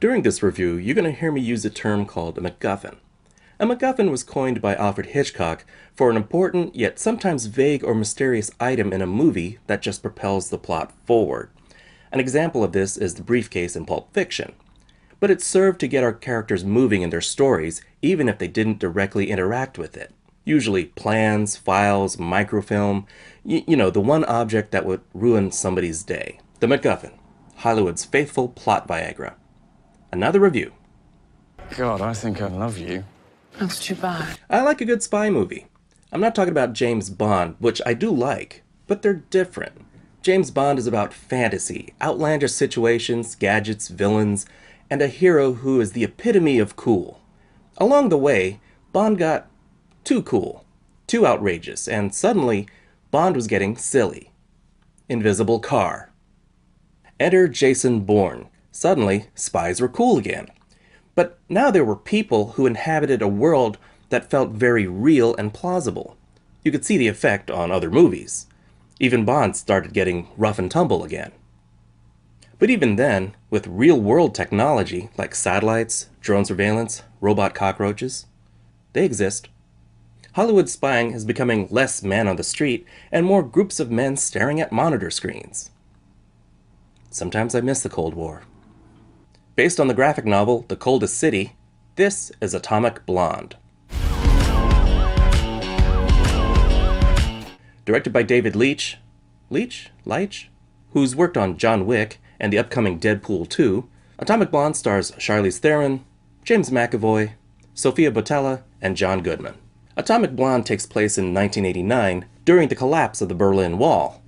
During this review, you're going to hear me use a term called a MacGuffin. A MacGuffin was coined by Alfred Hitchcock for an important yet sometimes vague or mysterious item in a movie that just propels the plot forward. An example of this is the briefcase in Pulp Fiction. But it served to get our characters moving in their stories even if they didn't directly interact with it. Usually plans, files, microfilm, you know, the one object that would ruin somebody's day. The MacGuffin, Hollywood's faithful plot Viagra. Another review. God, I think I love you. That's too bad. I like a good spy movie. I'm not talking about James Bond, which I do like, but they're different. James Bond is about fantasy, outlandish situations, gadgets, villains, and a hero who is the epitome of cool. Along the way, Bond got too cool, too outrageous, and suddenly, Bond was getting silly. Invisible car. Enter Jason Bourne. Suddenly, spies were cool again. But now there were people who inhabited a world that felt very real and plausible. You could see the effect on other movies. Even Bond started getting rough and tumble again. But even then, with real-world technology like satellites, drone surveillance, robot cockroaches, they exist. Hollywood spying is becoming less man on the street and more groups of men staring at monitor screens. Sometimes I miss the Cold War. Based on the graphic novel The Coldest City, this is Atomic Blonde. Directed by David Leitch, who's worked on John Wick and the upcoming Deadpool 2, Atomic Blonde stars Charlize Theron, James McAvoy, Sofia Boutella, and John Goodman. Atomic Blonde takes place in 1989 during the collapse of the Berlin Wall.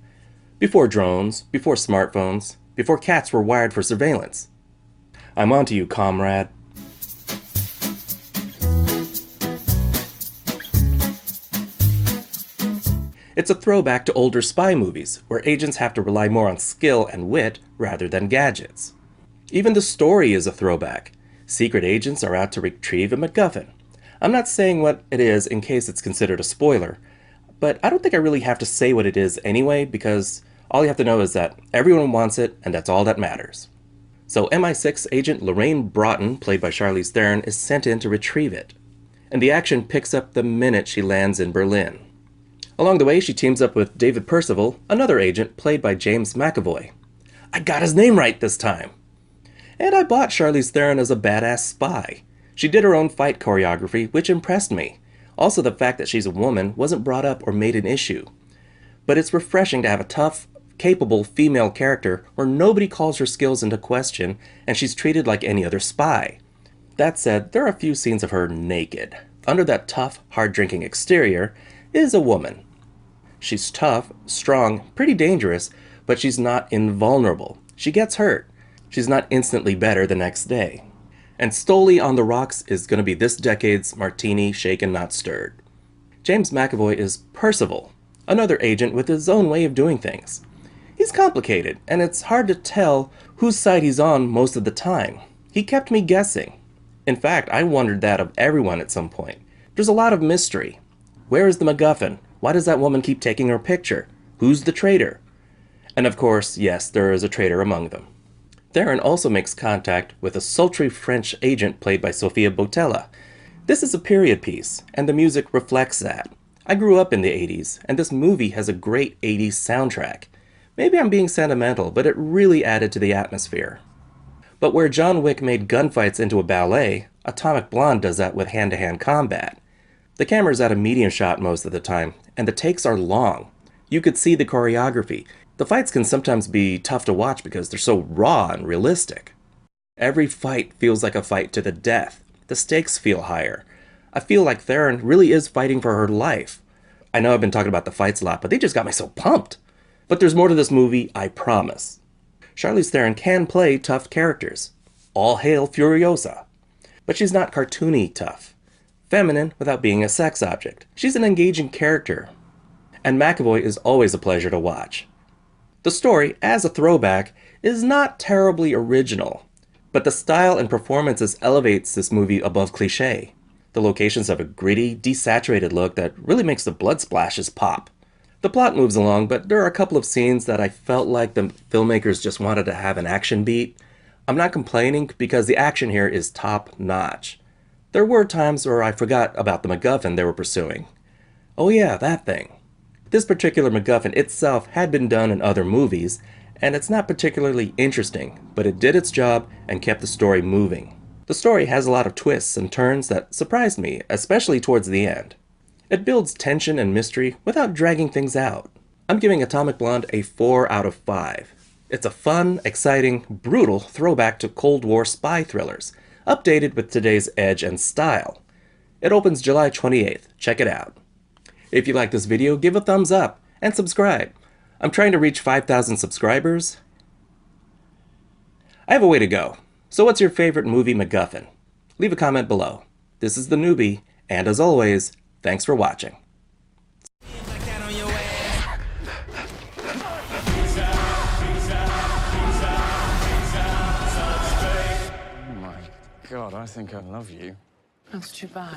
Before drones, before smartphones, before cats were wired for surveillance. I'm onto you, comrade. It's a throwback to older spy movies, where agents have to rely more on skill and wit rather than gadgets. Even the story is a throwback. Secret agents are out to retrieve a MacGuffin. I'm not saying what it is in case it's considered a spoiler, but I don't think I really have to say what it is anyway, because all you have to know is that everyone wants it, and that's all that matters. So MI6 agent Lorraine Broughton, played by Charlize Theron, is sent in to retrieve it. And the action picks up the minute she lands in Berlin. Along the way, she teams up with David Percival, another agent played by James McAvoy. I got his name right this time! And I bought Charlize Theron as a badass spy. She did her own fight choreography, which impressed me. Also, the fact that she's a woman wasn't brought up or made an issue. But it's refreshing to have a tough, capable female character where nobody calls her skills into question and she's treated like any other spy. That said, there are a few scenes of her naked. Under that tough, hard-drinking exterior is a woman. She's tough, strong, pretty dangerous, but she's not invulnerable. She gets hurt. She's not instantly better the next day. And Stoli on the Rocks is going to be this decade's martini shaken not stirred. James McAvoy is Percival, another agent with his own way of doing things. He's complicated, and it's hard to tell whose side he's on most of the time. He kept me guessing. In fact, I wondered that of everyone at some point. There's a lot of mystery. Where is the MacGuffin? Why does that woman keep taking her picture? Who's the traitor? And of course, yes, there is a traitor among them. Theron also makes contact with a sultry French agent played by Sofia Boutella. This is a period piece, and the music reflects that. I grew up in the 80s, and this movie has a great 80s soundtrack. Maybe I'm being sentimental, but it really added to the atmosphere. But where John Wick made gunfights into a ballet, Atomic Blonde does that with hand-to-hand combat. The camera's at a medium shot most of the time, and the takes are long. You could see the choreography. The fights can sometimes be tough to watch because they're so raw and realistic. Every fight feels like a fight to the death. The stakes feel higher. I feel like Theron really is fighting for her life. I know I've been talking about the fights a lot, but they just got me so pumped. But there's more to this movie, I promise. Charlize Theron can play tough characters. All hail Furiosa. But she's not cartoony tough. Feminine without being a sex object. She's an engaging character. And McAvoy is always a pleasure to watch. The story, as a throwback, is not terribly original, but the style and performances elevates this movie above cliché. The locations have a gritty, desaturated look that really makes the blood splashes pop. The plot moves along, but there are a couple of scenes that I felt like the filmmakers just wanted to have an action beat. I'm not complaining because the action here is top-notch. There were times where I forgot about the MacGuffin they were pursuing. Oh yeah, that thing. This particular MacGuffin itself had been done in other movies, and it's not particularly interesting, but it did its job and kept the story moving. The story has a lot of twists and turns that surprised me, especially towards the end. It builds tension and mystery without dragging things out. I'm giving Atomic Blonde a 4 out of 5. It's a fun, exciting, brutal throwback to Cold War spy thrillers, updated with today's edge and style. It opens July 28th. Check it out. If you like this video, give a thumbs up and subscribe. I'm trying to reach 5,000 subscribers. I have a way to go. So what's your favorite movie MacGuffin? Leave a comment below. This is theNewBee, and as always, thanks for watching. God, I think I love you. That's too bad.